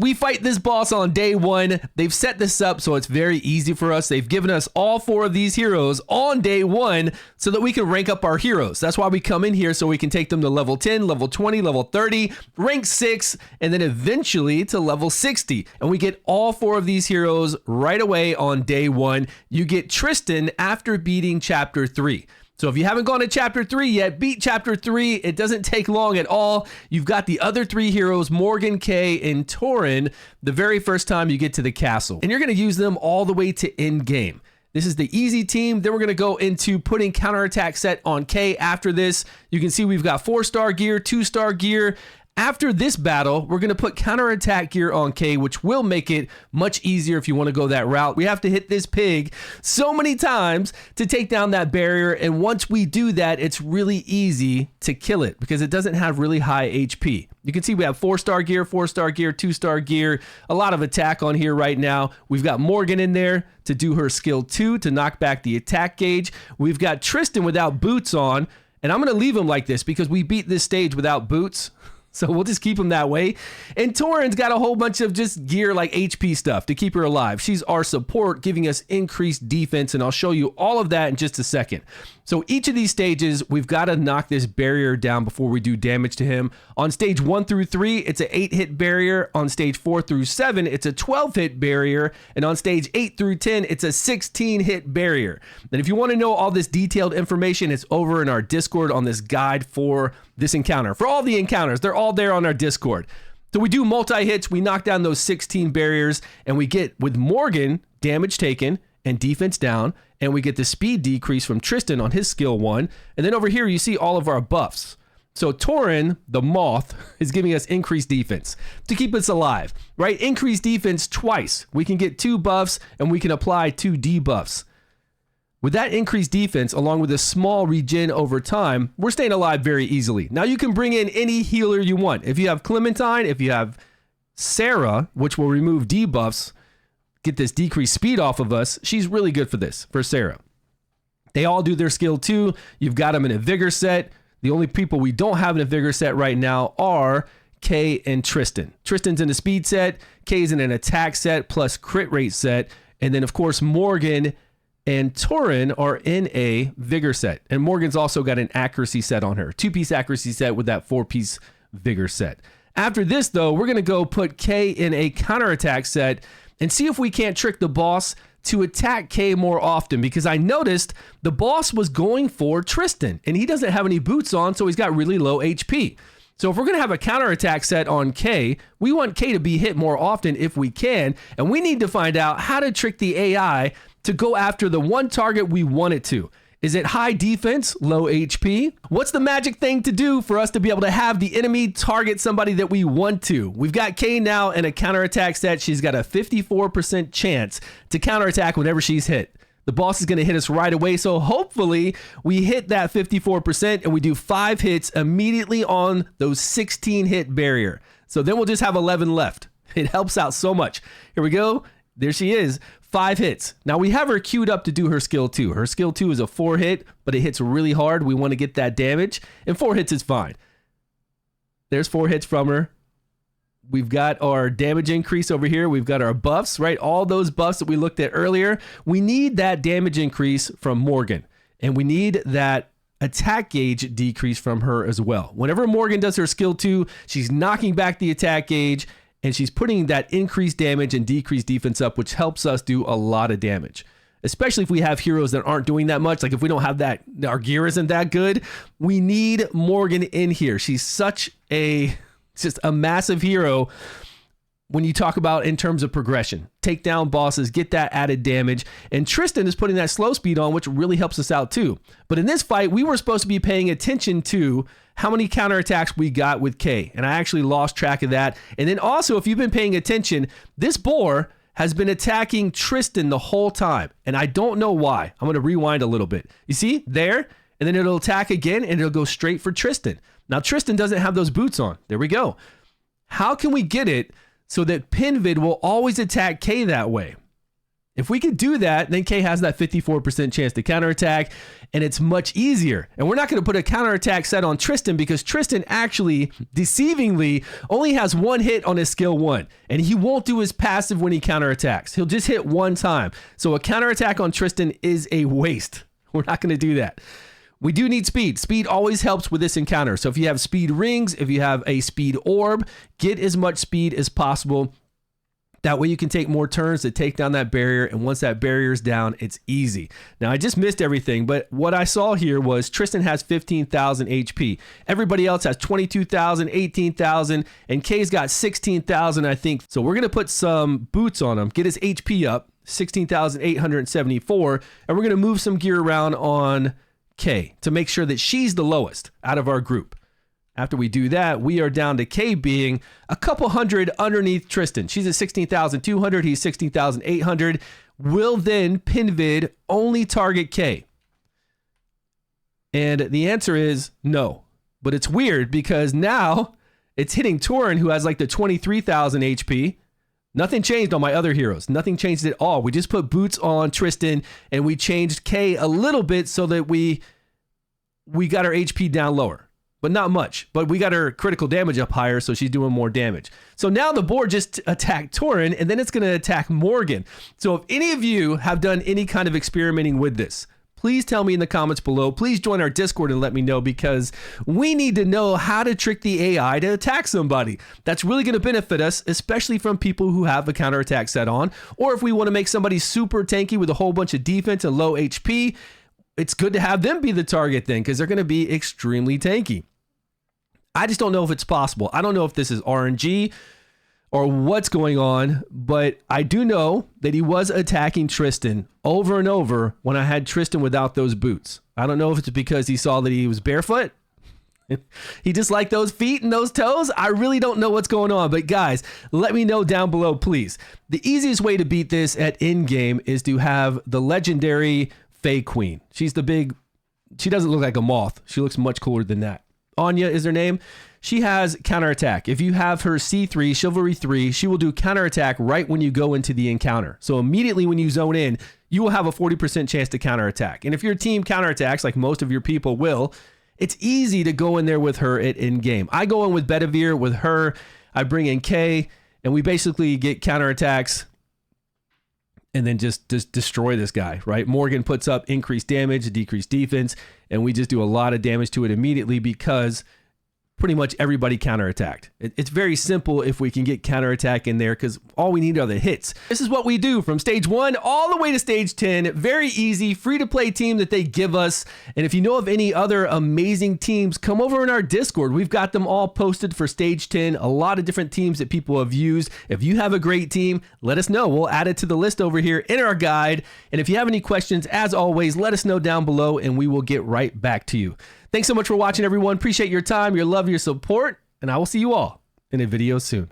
We fight this boss on day one. They've set this up so it's very easy for us. They've given us all 4 of these heroes on day one so that we can rank up our heroes. That's why we come in here, so we can take them to level 10, level 20, level 30, rank 6, and then eventually to level 60. And we get all 4 of these heroes right away on day one. You get Tristan after beating chapter 3. So if you haven't gone to chapter 3 yet, beat chapter 3. It doesn't take long at all. You've got the other 3 heroes, Morgan, Kay, and Torin, the very first time you get to the castle. And you're going to use them all the way to Endgame. This is the easy team. Then we're going to go into putting counterattack set on Kay after this. You can see we've got 4-star gear, 2-star gear. After this battle, we're going to put counterattack gear on Kay, which will make it much easier if you want to go that route. We have to hit this pig so many times to take down that barrier, and once we do that, it's really easy to kill it because it doesn't have really high HP. You can see we have 4-star gear, 4-star gear, 2-star gear, a lot of attack on here right now. We've got Morgan in there to do her skill 2 to knock back the attack gauge. We've got Tristan without boots on, and I'm going to leave him like this because we beat this stage without boots. So we'll just keep him that way. And Torin's got a whole bunch of just gear like HP stuff to keep her alive. She's our support, giving us increased defense, and I'll show you all of that in just a second. So each of these stages, we've got to knock this barrier down before we do damage to him. On stage 1 through 3, it's an 8-hit barrier. On stage 4 through 7, it's a 12-hit barrier. And on stage 8 through 10, it's a 16-hit barrier. And if you want to know all this detailed information, it's over in our Discord on this guide for this encounter. For all the encounters, they're all there on our Discord. So we do multi-hits, we knock down those 16 barriers, and we get, with Morgan, damage taken and defense down, and we get the speed decrease from Tristan on his skill 1. And then over here, you see all of our buffs. So Torin, the moth, is giving us increased defense to keep us alive, right? Increased defense twice. We can get 2 buffs, and we can apply 2 debuffs. With that increased defense, along with a small regen over time, we're staying alive very easily. Now you can bring in any healer you want. If you have Clementine, if you have Sarah, which will remove debuffs, get this decreased speed off of us, she's really good for this, for Sarah. They all do their skill 2. You've got them in a vigor set. The only people we don't have in a vigor set right now are Kay and Tristan. Tristan's in a speed set, Kay's in an attack set plus crit rate set, and then of course Morgan and Torin are in a vigor set. And Morgan's also got an accuracy set on her. 2-piece accuracy set with that 4-piece vigor set. After this, though, we're going to go put Kay in a counterattack set and see if we can't trick the boss to attack Kay more often, because I noticed the boss was going for Tristan, and he doesn't have any boots on, so he's got really low HP. So if we're going to have a counterattack set on Kay, we want Kay to be hit more often if we can, and we need to find out how to trick the AI to go after the one target we want it to. Is it high defense, low HP? What's the magic thing to do for us to be able to have the enemy target somebody that we want to? We've got Kay now in a counterattack set. She's got a 54% chance to counterattack whenever she's hit. The boss is going to hit us right away, so hopefully we hit that 54% and we do 5 hits immediately on those 16-hit barrier. So then we'll just have 11 left. It helps out so much. Here we go. There she is. 5 hits. Now we have her queued up to do her skill 2. Her skill 2 is a 4-hit, but it hits really hard. We want to get that damage, and 4 hits is fine. There's 4 hits from her. We've got our damage increase over here. We've got our buffs, right? All those buffs that we looked at earlier. We need that damage increase from Morgan, and we need that attack gauge decrease from her as well. Whenever Morgan does her skill 2, she's knocking back the attack gauge, and she's putting that increased damage and decreased defense up, which helps us do a lot of damage. Especially if we have heroes that aren't doing that much. Like if we don't have that, our gear isn't that good. We need Morgan in here. She's just a massive hero when you talk about in terms of progression. Take down bosses, get that added damage. And Tristan is putting that slow speed on, which really helps us out too. But in this fight, we were supposed to be paying attention to how many counterattacks we got with Kay. And I actually lost track of that. And then also, if you've been paying attention, this boar has been attacking Tristan the whole time. And I don't know why. I'm going to rewind a little bit. You see there? And then it'll attack again and it'll go straight for Tristan. Now Tristan doesn't have those boots on. There we go. How can we get it so that PENVEID will always attack Kay that way? If we could do that, then Kay has that 54% chance to counterattack, and it's much easier. And we're not going to put a counterattack set on Tristan because Tristan actually, deceivingly, only has one hit on his skill 1, and he won't do his passive when he counterattacks. He'll just hit one time. So a counterattack on Tristan is a waste. We're not going to do that. We do need speed. Speed always helps with this encounter. So if you have speed rings, if you have a speed orb, get as much speed as possible. That way you can take more turns to take down that barrier, and once that barrier is down, it's easy. Now, I just missed everything, but what I saw here was Tristan has 15,000 HP. Everybody else has 22,000, 18,000, and Kay's got 16,000, I think. So we're going to put some boots on him, get his HP up, 16,874, and we're going to move some gear around on Kay to make sure that she's the lowest out of our group. After we do that, we are down to Kay being a couple hundred underneath Tristan. She's at 16,200. He's 16,800. Will then PENVEID only target Kay? And the answer is no. But it's weird because now it's hitting Torin, who has like the 23,000 HP. Nothing changed on my other heroes. Nothing changed at all. We just put boots on Tristan and we changed Kay a little bit so that we got her HP down lower. But not much. But we got her critical damage up higher, so she's doing more damage. So now the board just attacked Torin, and then it's going to attack Morgan. So if any of you have done any kind of experimenting with this, please tell me in the comments below. Please join our Discord and let me know, because we need to know how to trick the AI to attack somebody. That's really going to benefit us, especially from people who have a counterattack set on, or if we want to make somebody super tanky with a whole bunch of defense and low HP, it's good to have them be the target then, because they're going to be extremely tanky. I just don't know if it's possible. I don't know if this is RNG or what's going on, but I do know that he was attacking Tristan over and over when I had Tristan without those boots. I don't know if it's because he saw that he was barefoot. He just liked those feet and those toes. I really don't know what's going on, but guys, let me know down below, please. The easiest way to beat this at Endgame is to have the legendary Fae Queen. She's the big, she doesn't look like a moth. She looks much cooler than that. Anya is her name. She has counterattack. If you have her C3, Chivalry 3, she will do counterattack right when you go into the encounter. So immediately when you zone in, you will have a 40% chance to counterattack. And if your team counterattacks, like most of your people will, it's easy to go in there with her at Endgame. I go in with Bedivere, with her, I bring in Kay, and we basically get counterattacks and then just destroy this guy, right? Morgan puts up increased damage, decreased defense, and we just do a lot of damage to it immediately because pretty much everybody counterattacked. It's very simple if we can get counterattack in there, because all we need are the hits. This is what we do from stage 1 all the way to stage 10. Very easy, free to play team that they give us. And if you know of any other amazing teams, come over in our Discord. We've got them all posted for stage 10. A lot of different teams that people have used. If you have a great team, let us know. We'll add it to the list over here in our guide. And if you have any questions, as always, let us know down below and we will get right back to you. Thanks so much for watching, everyone. Appreciate your time, your love, your support, and I will see you all in a video soon.